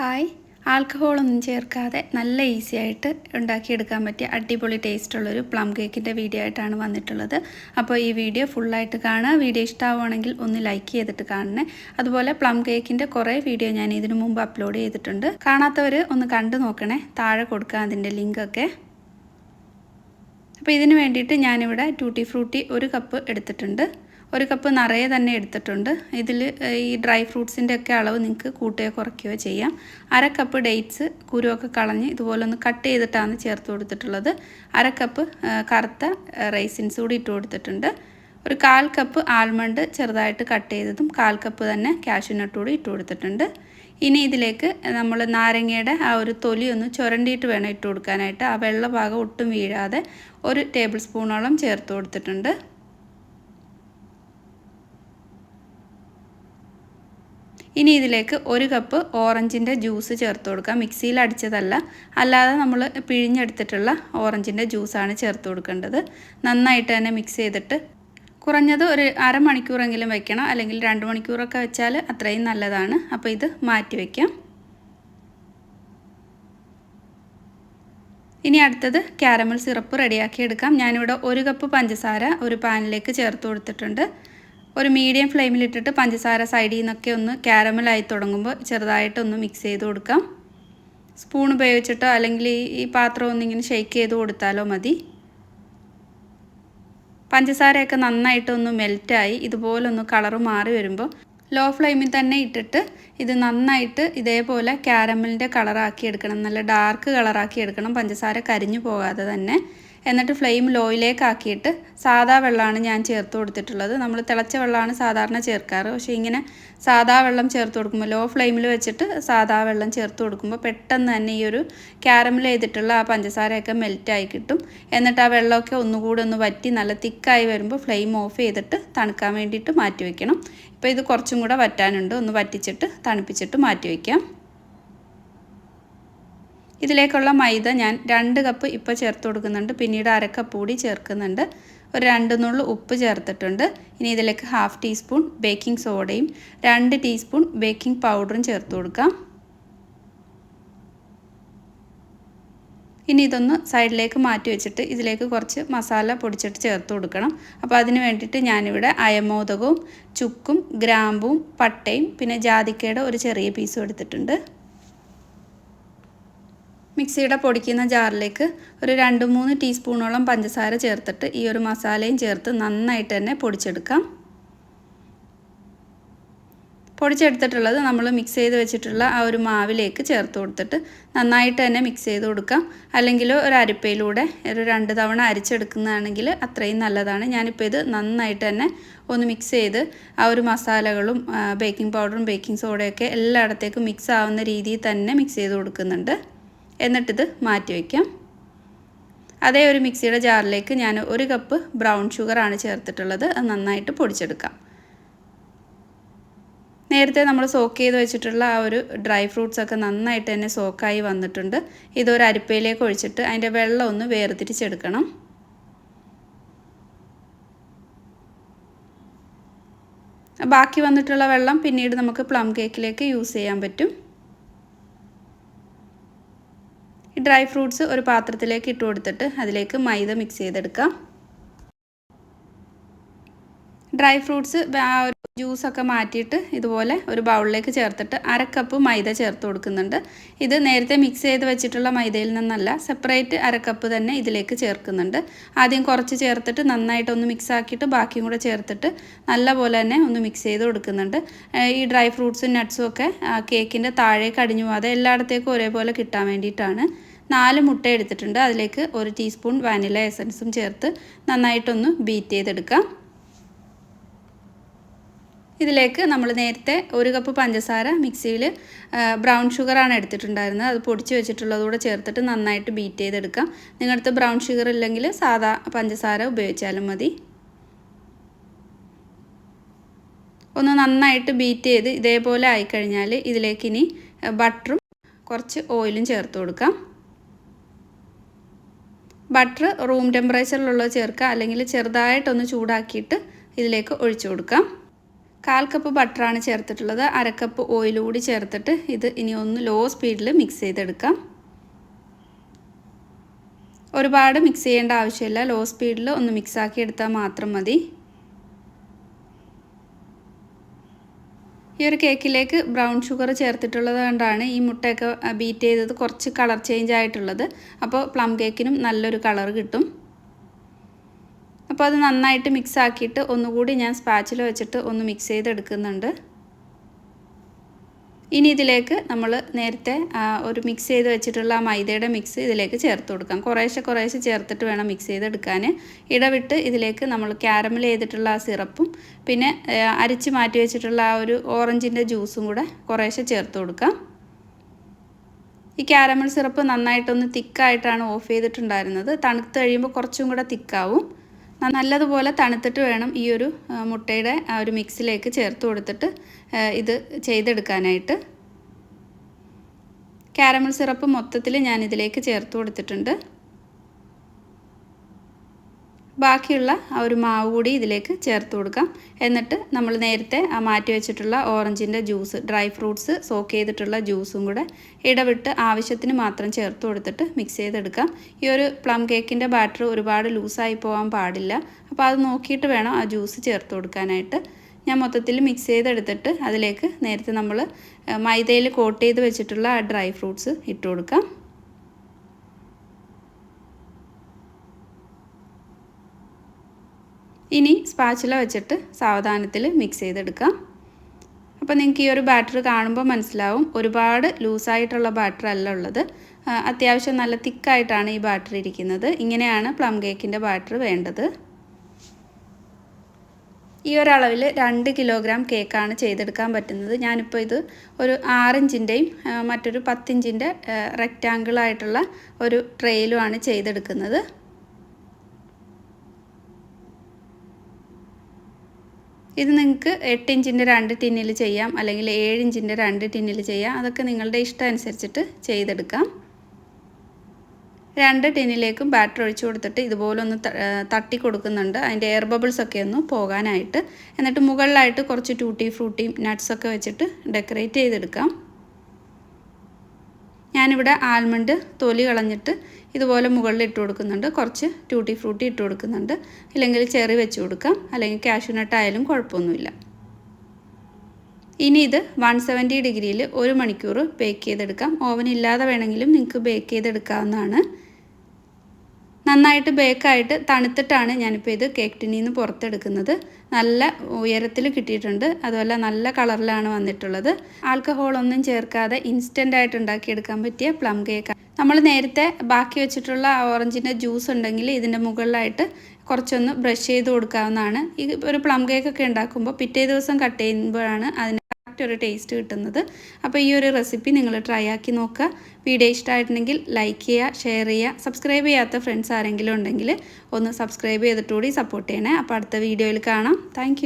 Hi, ആൽക്കഹോളൊന്നും ചേർക്കാതെ നല്ല easy ആയിട്ട് ഉണ്ടാക്കിയെടുക്കാൻ പറ്റിയ അടിപൊളി ടേസ്റ്റുള്ളൊരു പ്ലം കേക്കിൻ്റെ വീഡിയോ ആയിട്ടാണ് വന്നിട്ടുള്ളത്. അപ്പോൾ ഈ വീഡിയോ ഫുള്ളായിട്ട് കാണുക. വീഡിയോ ഇഷ്ടമാവുകയാണെങ്കിൽ ഒന്ന് ലൈക്ക് ചെയ്തിട്ട് കാണണേ. അതുപോലെ പ്ലം കേക്കിൻ്റെ കുറേ വീഡിയോ ഞാൻ ഇതിനു മുമ്പ് അപ്ലോഡ് ചെയ്തിട്ടുണ്ട്. കാണാത്തവർ ഒന്ന് കണ്ടു നോക്കണേ. താഴെ കൊടുക്കുക അതിൻ്റെ ലിങ്കൊക്കെ. അപ്പോൾ ഇതിന് വേണ്ടിയിട്ട് ഞാനിവിടെ ടൂട്ടി ഫ്രൂട്ടി 1 കപ്പ് എടുത്തിട്ടുണ്ട്. 1 കപ്പ് നിറയെ തന്നെ എടുത്തിട്ടുണ്ട്. ഇതിൽ ഈ ഡ്രൈ ഫ്രൂട്ട്സിൻ്റെ ഒക്കെ അളവ് നിങ്ങൾക്ക് കൂട്ടുകയോ കുറയ്ക്കുകയോ ചെയ്യാം. 1/2 കപ്പ് ഡേറ്റ്സ് കുരുവൊക്കെ കളഞ്ഞ് ഇതുപോലെ ഒന്ന് കട്ട് ചെയ്തിട്ടാണ് ചേർത്ത് കൊടുത്തിട്ടുള്ളത്. 1/2 കപ്പ് കറുത്ത റൈസിൻസ് കൂടി ഇട്ട് കൊടുത്തിട്ടുണ്ട്. ഒരു 1/4 കപ്പ് ആൽമണ്ട് ചെറുതായിട്ട് കട്ട് ചെയ്തതും 1/4 കപ്പ് തന്നെ കാഷ്യൂനട്ട് കൂടി ഇട്ട് കൊടുത്തിട്ടുണ്ട്. ഇനി ഇതിലേക്ക് നമ്മൾ നാരങ്ങയുടെ ആ ഒരു തൊലി ഒന്ന് ചുരണ്ടിയിട്ട് വേണം ഇട്ട് കൊടുക്കാനായിട്ട്. ആ വെള്ള ഭാഗം ഒട്ടും വീഴാതെ 1 ടേബിൾ സ്പൂണോളം ചേർത്ത് കൊടുത്തിട്ടുണ്ട്. ഇനി ഇതിലേക്ക് 1 കപ്പ് ഓറഞ്ചിൻ്റെ ജ്യൂസ് ചേർത്ത് കൊടുക്കാം. മിക്സിയിൽ അടിച്ചതല്ല, അല്ലാതെ നമ്മൾ പിഴിഞ്ഞെടുത്തിട്ടുള്ള ഓറഞ്ചിൻ്റെ ജ്യൂസാണ് ചേർത്ത് കൊടുക്കേണ്ടത്. നന്നായിട്ട് തന്നെ മിക്സ് ചെയ്തിട്ട് കുറഞ്ഞത് ഒരു അരമണിക്കൂറെങ്കിലും വെക്കണം, അല്ലെങ്കിൽ 2 മണിക്കൂറൊക്കെ വെച്ചാൽ അത്രയും നല്ലതാണ്. അപ്പോൾ ഇത് മാറ്റി വയ്ക്കാം. ഇനി അടുത്തത് കാരമൽ സിറപ്പ് റെഡിയാക്കി എടുക്കാം. ഞാനിവിടെ 1 കപ്പ് പഞ്ചസാര ഒരു പാനിലേക്ക് ചേർത്ത് കൊടുത്തിട്ടുണ്ട്. ഒരു മീഡിയം ഫ്ലെയിമിലിട്ടിട്ട് പഞ്ചസാര സൈഡിൽ നിന്നൊക്കെ ഒന്ന് കാരമലായി തുടങ്ങുമ്പോൾ ചെറുതായിട്ടൊന്ന് മിക്സ് ചെയ്ത് കൊടുക്കാം. സ്പൂൺ ഉപയോഗിച്ചിട്ടോ അല്ലെങ്കിൽ ഈ പാത്രം ഒന്നിങ്ങനെ ഷെയ്ക്ക് ചെയ്ത് കൊടുത്താലോ മതി. പഞ്ചസാരയൊക്കെ നന്നായിട്ടൊന്ന് മെൽറ്റായി ഇതുപോലൊന്ന് കളറ് മാറി വരുമ്പോൾ ലോ ഫ്ലെയിമിൽ തന്നെ ഇട്ടിട്ട് ഇത് നന്നായിട്ട് ഇതേപോലെ കാരമലിൻ്റെ കളറാക്കി എടുക്കണം. നല്ല ഡാർക്ക് കളറാക്കി എടുക്കണം, പഞ്ചസാര കരിഞ്ഞു പോകാതെ തന്നെ. എന്നിട്ട് ഫ്ലെയിം ലോയിലേക്ക് ആക്കിയിട്ട് സാദാ വെള്ളമാണ് ഞാൻ ചേർത്ത് കൊടുത്തിട്ടുള്ളത്. നമ്മൾ തിളച്ച വെള്ളമാണ് സാധാരണ ചേർക്കാറ്. പക്ഷേ ഇങ്ങനെ സാദാ വെള്ളം ചേർത്ത് കൊടുക്കുമ്പോൾ ലോ ഫ്ലെയിമിൽ വെച്ചിട്ട് സാദാ വെള്ളം ചേർത്ത് കൊടുക്കുമ്പോൾ പെട്ടെന്ന് തന്നെ ഈ ഒരു കാരമൽ ചെയ്തിട്ടുള്ള ആ പഞ്ചസാരയൊക്കെ മെൽറ്റായി കിട്ടും. എന്നിട്ട് ആ വെള്ളമൊക്കെ ഒന്നുകൂടി ഒന്ന് വറ്റി നല്ല തിക്കായി വരുമ്പോൾ ഫ്ലെയിം ഓഫ് ചെയ്തിട്ട് തണുക്കാൻ വേണ്ടിയിട്ട് മാറ്റി വയ്ക്കണം. ഇപ്പോൾ ഇത് കുറച്ചും കൂടെ വറ്റാനുണ്ട്. ഒന്ന് വറ്റിച്ചിട്ട് തണുപ്പിച്ചിട്ട് മാറ്റി വയ്ക്കാം. ഇതിലേക്കുള്ള മൈദ ഞാൻ 2 കപ്പ് ഇപ്പോൾ ചേർത്ത് കൊടുക്കുന്നുണ്ട്. പിന്നീട് 1/2 കപ്പ് കൂടി ചേർക്കുന്നുണ്ട്. ഒരു 2 നുള്ളു ഉപ്പ് ചേർത്തിട്ടുണ്ട്. ഇനി ഇതിലേക്ക് 1/2 ടീസ്പൂൺ ബേക്കിംഗ് സോഡയും 2 ടീസ്പൂൺ ബേക്കിംഗ് പൗഡറും ചേർത്ത് കൊടുക്കാം. ഇനി ഇതൊന്ന് സൈഡിലേക്ക് മാറ്റി വെച്ചിട്ട് ഇതിലേക്ക് കുറച്ച് മസാല പൊടിച്ചിട്ട് ചേർത്ത് കൊടുക്കണം. അപ്പോൾ അതിന് വേണ്ടിയിട്ട് ഞാനിവിടെ അയമോദകവും ചുക്കും ഗ്രാമ്പും പട്ടയും പിന്നെ ജാതിക്കയുടെ ഒരു ചെറിയ പീസും എടുത്തിട്ടുണ്ട്. മിക്സിയുടെ പൊടിക്കുന്ന ജാറിലേക്ക് ഒരു 2-3 ടീസ്പൂണോളം പഞ്ചസാര ചേർത്തിട്ട് ഈ ഒരു മസാലയും ചേർത്ത് നന്നായിട്ട് തന്നെ പൊടിച്ചെടുക്കാം. പൊടിച്ചെടുത്തിട്ടുള്ളത് നമ്മൾ മിക്സ് ചെയ്ത് വെച്ചിട്ടുള്ള ആ ഒരു മാവിലേക്ക് ചേർത്ത് കൊടുത്തിട്ട് നന്നായിട്ട് തന്നെ മിക്സ് ചെയ്ത് കൊടുക്കാം. അല്ലെങ്കിൽ ഒരു അരിപ്പയിലൂടെ ഒരു 2 തവണ അരിച്ചെടുക്കുന്നതാണെങ്കിൽ അത്രയും നല്ലതാണ്. ഞാനിപ്പോൾ ഇത് നന്നായിട്ട് തന്നെ ഒന്ന് മിക്സ് ചെയ്ത് ആ ഒരു മസാലകളും ബേക്കിംഗ് പൗഡറും ബേക്കിംഗ് സോഡയൊക്കെ എല്ലായിടത്തേക്കും മിക്സ് ആവുന്ന രീതിയിൽ തന്നെ മിക്സ് ചെയ്ത് കൊടുക്കുന്നുണ്ട്. എന്നിട്ടിത് മാറ്റി വയ്ക്കാം. അതേ ഒരു മിക്സിയുടെ ജാറിലേക്ക് ഞാൻ 1 കപ്പ് ബ്രൗൺ ഷുഗറാണ് ചേർത്തിട്ടുള്ളത്. അത് നന്നായിട്ട് പൊടിച്ചെടുക്കാം. നേരത്തെ നമ്മൾ സോക്ക് ചെയ്ത് വെച്ചിട്ടുള്ള ആ ഒരു ഡ്രൈ ഫ്രൂട്ട്സൊക്കെ നന്നായിട്ട് തന്നെ സോക്കായി വന്നിട്ടുണ്ട്. ഇതൊരു അരിപ്പയിലേക്ക് ഒഴിച്ചിട്ട് അതിൻ്റെ വെള്ളം ഒന്ന് വേർതിരിച്ചെടുക്കണം. ബാക്കി വന്നിട്ടുള്ള വെള്ളം പിന്നീട് നമുക്ക് പ്ലം കേക്കിലേക്ക് യൂസ് ചെയ്യാൻ പറ്റും. ഈ ഡ്രൈ ഫ്രൂട്ട്സ് ഒരു പാത്രത്തിലേക്ക് ഇട്ട് കൊടുത്തിട്ട് അതിലേക്ക് മൈദ മിക്സ് ചെയ്തെടുക്കാം. ഡ്രൈ ഫ്രൂട്ട്സ് ആ ഒരു ജ്യൂസൊക്കെ മാറ്റിയിട്ട് ഇതുപോലെ ഒരു ബൗളിലേക്ക് ചേർത്തിട്ട് 1/2 കപ്പ് മൈദ ചേർത്ത് കൊടുക്കുന്നുണ്ട്. ഇത് നേരത്തെ മിക്സ് ചെയ്ത് വെച്ചിട്ടുള്ള മൈദയിൽ നിന്നല്ല, സെപ്പറേറ്റ് 1/2 കപ്പ് തന്നെ ഇതിലേക്ക് ചേർക്കുന്നുണ്ട്. ആദ്യം കുറച്ച് ചേർത്തിട്ട് നന്നായിട്ടൊന്ന് മിക്സ് ആക്കിയിട്ട് ബാക്കിയും കൂടെ ചേർത്തിട്ട് നല്ലപോലെ തന്നെ ഒന്ന് മിക്സ് ചെയ്ത് കൊടുക്കുന്നുണ്ട്. ഈ ഡ്രൈ ഫ്രൂട്ട്സും നട്ട്സും ഒക്കെ കേക്കിൻ്റെ താഴേക്ക് അടിഞ്ഞു പോകാതെ എല്ലായിടത്തേക്കും ഒരേപോലെ കിട്ടാൻ വേണ്ടിയിട്ടാണ്. 4 മുട്ട എടുത്തിട്ടുണ്ട്. അതിലേക്ക് 1 ടീസ്പൂൺ വാനില എസൻസും ചേർത്ത് നന്നായിട്ടൊന്ന് ബീറ്റ് ചെയ്തെടുക്കാം. ഇതിലേക്ക് നമ്മൾ നേരത്തെ 1 കപ്പ് പഞ്ചസാര മിക്സിയിൽ ബ്രൗൺ ഷുഗറാണ് എടുത്തിട്ടുണ്ടായിരുന്നത്. അത് പൊടിച്ച് വെച്ചിട്ടുള്ളതുകൂടെ ചേർത്തിട്ട് നന്നായിട്ട് ബീറ്റ് ചെയ്തെടുക്കാം. നിങ്ങളുടെ ബ്രൗൺ ഷുഗർ ഇല്ലെങ്കിൽ സാധാ പഞ്ചസാര ഉപയോഗിച്ചാലും മതി. ഒന്ന് നന്നായിട്ട് ബീറ്റ് ചെയ്ത് ഇതേപോലെ ആയിക്കഴിഞ്ഞാൽ ഇതിലേക്ക് ഇനി ബട്ടറും കുറച്ച് ഓയിലും ചേർത്ത് കൊടുക്കാം. ബട്ടർ റൂം ടെമ്പറേച്ചറിലുള്ളത് ചേർക്കുക, അല്ലെങ്കിൽ ചെറുതായിട്ടൊന്ന് ചൂടാക്കിയിട്ട് ഇതിലേക്ക് ഒഴിച്ചു കൊടുക്കാം. 1/4 കപ്പ് ബട്ടറാണ് ചേർത്തിട്ടുള്ളത്. 1/2 കപ്പ് ഓയിൽ കൂടി ചേർത്തിട്ട് ഇത് ഇനി ഒന്ന് ലോ സ്പീഡിൽ മിക്സ് ചെയ്തെടുക്കാം. ഒരുപാട് മിക്സ് ചെയ്യേണ്ട ആവശ്യമില്ല, ലോ സ്പീഡിൽ ഒന്ന് മിക്സ് ആക്കി എടുത്താൽ മാത്രം മതി. ഈ ഒരു കേക്കിലേക്ക് ബ്രൗൺ ഷുഗർ ചേർത്തിട്ടുള്ളത് കൊണ്ടാണ് ഈ മുട്ടയൊക്കെ ബീറ്റ് ചെയ്തത് കുറച്ച് കളർ ചേഞ്ച് ആയിട്ടുള്ളത്. അപ്പോൾ പ്ലം കേക്കിനും നല്ലൊരു കളർ കിട്ടും. അപ്പോൾ അത് നന്നായിട്ട് മിക്സ് ആക്കിയിട്ട് ഒന്നുകൂടി ഞാൻ സ്പാച്ചിൽ വെച്ചിട്ട് ഒന്ന് മിക്സ് ചെയ്തെടുക്കുന്നുണ്ട്. ഇനി ഇതിലേക്ക് നമ്മൾ നേരത്തെ ഒരു മിക്സ് ചെയ്ത് വെച്ചിട്ടുള്ള ആ മൈദയുടെ മിക്സ് ഇതിലേക്ക് ചേർത്ത് കൊടുക്കാം. കുറേശ്ശെ ചേർത്തിട്ട് വേണം മിക്സ് ചെയ്തെടുക്കാൻ. ഇടവിട്ട് ഇതിലേക്ക് നമ്മൾ ക്യാരമൽ ചെയ്തിട്ടുള്ള ആ സിറപ്പും പിന്നെ അരിച്ച് മാറ്റി വെച്ചിട്ടുള്ള ആ ഒരു ഓറഞ്ചിൻ്റെ ജ്യൂസും കൂടെ കുറേശ്ശെ ചേർത്ത് കൊടുക്കാം. ഈ ക്യാരമൽ സിറപ്പ് നന്നായിട്ടൊന്ന് തിക്കായിട്ടാണ് ഓഫ് ചെയ്തിട്ടുണ്ടായിരുന്നത്. തണുത്ത് കഴിയുമ്പോൾ കുറച്ചും കൂടെ തിക്കാവും. നല്ലതുപോലെ തണുത്തിട്ട് വേണം ഈ ഒരു മുട്ടയുടെ ആ ഒരു മിക്സിലേക്ക് ചേർത്ത് കൊടുത്തിട്ട് ഇത് ചെയ്തെടുക്കാനായിട്ട്. കാരമൽ സിറപ്പ് മൊത്തത്തിൽ ഞാൻ ഇതിലേക്ക് ചേർത്ത് കൊടുത്തിട്ടുണ്ട്. ബാക്കിയുള്ള ആ ഒരു മാവ് കൂടി ഇതിലേക്ക് ചേർത്ത് കൊടുക്കാം. എന്നിട്ട് നമ്മൾ നേരത്തെ മാറ്റി വെച്ചിട്ടുള്ള ഓറഞ്ചിൻ്റെ ജ്യൂസ്, ഡ്രൈ ഫ്രൂട്ട്സ് സോക്ക് ചെയ്തിട്ടുള്ള ജ്യൂസും കൂടെ ഇടവിട്ട് ആവശ്യത്തിന് മാത്രം ചേർത്ത് കൊടുത്തിട്ട് മിക്സ് ചെയ്തെടുക്കാം. ഈ ഒരു പ്ലം കേക്കിൻ്റെ ബാറ്റർ ഒരുപാട് ലൂസായി പോകാൻ പാടില്ല. അപ്പോൾ അത് നോക്കിയിട്ട് വേണം ആ ജ്യൂസ് ചേർത്ത് കൊടുക്കാനായിട്ട്. ഞാൻ മൊത്തത്തിൽ മിക്സ് ചെയ്തെടുത്തിട്ട് അതിലേക്ക് നേരത്തെ നമ്മൾ മൈദയിൽ കോട്ട് ചെയ്ത് വെച്ചിട്ടുള്ള ആ ഡ്രൈ ഫ്രൂട്ട്സ് ഇട്ട് കൊടുക്കാം. ഇനി സ്പാച്ചുല വെച്ചിട്ട് സാവധാനത്തിൽ മിക്സ് ചെയ്തെടുക്കാം. അപ്പോൾ നിങ്ങൾക്ക് ഈ ഒരു ബാറ്റർ കാണുമ്പോൾ മനസ്സിലാവും, ഒരുപാട് ലൂസായിട്ടുള്ള ബാറ്റർ അല്ല ഉള്ളത്. അത്യാവശ്യം നല്ല തിക്കായിട്ടാണ് ഈ ബാറ്റർ ഇരിക്കുന്നത്. ഇങ്ങനെയാണ് പ്ലം കേക്കിൻ്റെ ബാറ്റർ വേണ്ടത്. ഈ ഒരളവിൽ 2 കിലോഗ്രാം കേക്കാണ് ചെയ്തെടുക്കാൻ പറ്റുന്നത്. ഞാനിപ്പോൾ ഇത് ഒരു 6 ഇഞ്ചിൻ്റെയും മറ്റൊരു 10 ഇഞ്ചിൻ്റെ റെക്റ്റാങ്കിളായിട്ടുള്ള ഒരു ട്രേയിലുമാണ് ചെയ്തെടുക്കുന്നത്. ഇത് നിങ്ങൾക്ക് 8 ഇഞ്ചിൻ്റെ 2 ടിന്നിൽ ചെയ്യാം, അല്ലെങ്കിൽ 7 ഇഞ്ചിൻ്റെ 2 ടിന്നിൽ ചെയ്യാം. അതൊക്കെ നിങ്ങളുടെ ഇഷ്ടം അനുസരിച്ചിട്ട് ചെയ്തെടുക്കാം. 2 ടിന്നിലേക്കും ബാറ്റർ ഒഴിച്ചു കൊടുത്തിട്ട് ഇതുപോലൊന്ന് തട്ടി കൊടുക്കുന്നുണ്ട്, അതിൻ്റെ എയർ ബബിൾസ് ഒക്കെ ഒന്ന് പോകാനായിട്ട്. എന്നിട്ട് മുകളിലായിട്ട് കുറച്ച് ടൂട്ടി ഫ്രൂട്ടിയും നട്ട്സൊക്കെ വെച്ചിട്ട് ഡെക്കറേറ്റ് ചെയ്തെടുക്കാം. ഞാനിവിടെ ആൽമണ്ട് തൊലി കളഞ്ഞിട്ട് ഇതുപോലെ മുകളിൽ ഇട്ട് കൊടുക്കുന്നുണ്ട്. കുറച്ച് ട്യൂട്ടി ഫ്രൂട്ടി ഇട്ട് കൊടുക്കുന്നുണ്ട്. ഇല്ലെങ്കിൽ ചെറി വെച്ച് കൊടുക്കാം, അല്ലെങ്കിൽ കാഷ്യൂ നട്ട് ആയാലും കുഴപ്പമൊന്നുമില്ല. ഇനി ഇത് 170 ഡിഗ്രിയിൽ 1 മണിക്കൂർ ബേക്ക് ചെയ്തെടുക്കാം. ഓവൻ ഇല്ലാതെ വേണമെങ്കിലും നിങ്ങൾക്ക് ബേക്ക് ചെയ്തെടുക്കാവുന്നതാണ്. നന്നായിട്ട് ബേക്കായിട്ട് തണുത്തിട്ടാണ് ഞാനിപ്പോൾ ഇത് കേക്ക് ടിന്നിൽ നിന്ന് പുറത്തെടുക്കുന്നത്. നല്ല ഉയരത്തിൽ കിട്ടിയിട്ടുണ്ട്, അതുപോലെ നല്ല കളറിലാണ് വന്നിട്ടുള്ളത്. ആൽക്കഹോളൊന്നും ചേർക്കാതെ ഇൻസ്റ്റൻ്റായിട്ട് ഉണ്ടാക്കിയെടുക്കാൻ പറ്റിയ പ്ലം കേക്ക്. നമ്മൾ നേരത്തെ ബാക്കി വെച്ചിട്ടുള്ള ഓറഞ്ചിൻ്റെ ജ്യൂസ് ഉണ്ടെങ്കിൽ ഇതിൻ്റെ മുകളിലായിട്ട് കുറച്ചൊന്ന് ബ്രഷ് ചെയ്ത് കൊടുക്കാവുന്നതാണ്. ഈ ഒരു പ്ലം കേക്കൊക്കെ ഉണ്ടാക്കുമ്പോൾ പിറ്റേ ദിവസം കട്ട് ചെയ്യുമ്പോഴാണ് അതിന് ഒരു ടേസ്റ്റ് കിട്ടുന്നത്. അപ്പോൾ ഈ ഒരു റെസിപ്പി നിങ്ങൾ ട്രൈ ആക്കി നോക്കുക. വീഡിയോ ഇഷ്ടമായിട്ടുണ്ടെങ്കിൽ ലൈക്ക് ചെയ്യുക, ഷെയർ ചെയ്യുക. സബ്സ്ക്രൈബ് ചെയ്യാത്ത ഫ്രണ്ട്സ് ആരെങ്കിലും ഉണ്ടെങ്കിൽ ഒന്ന് സബ്സ്ക്രൈബ് ചെയ്തിട്ടുകൂടി സപ്പോർട്ട് ചെയ്യണേ. അപ്പോൾ അടുത്ത വീഡിയോയിൽ കാണാം. താങ്ക്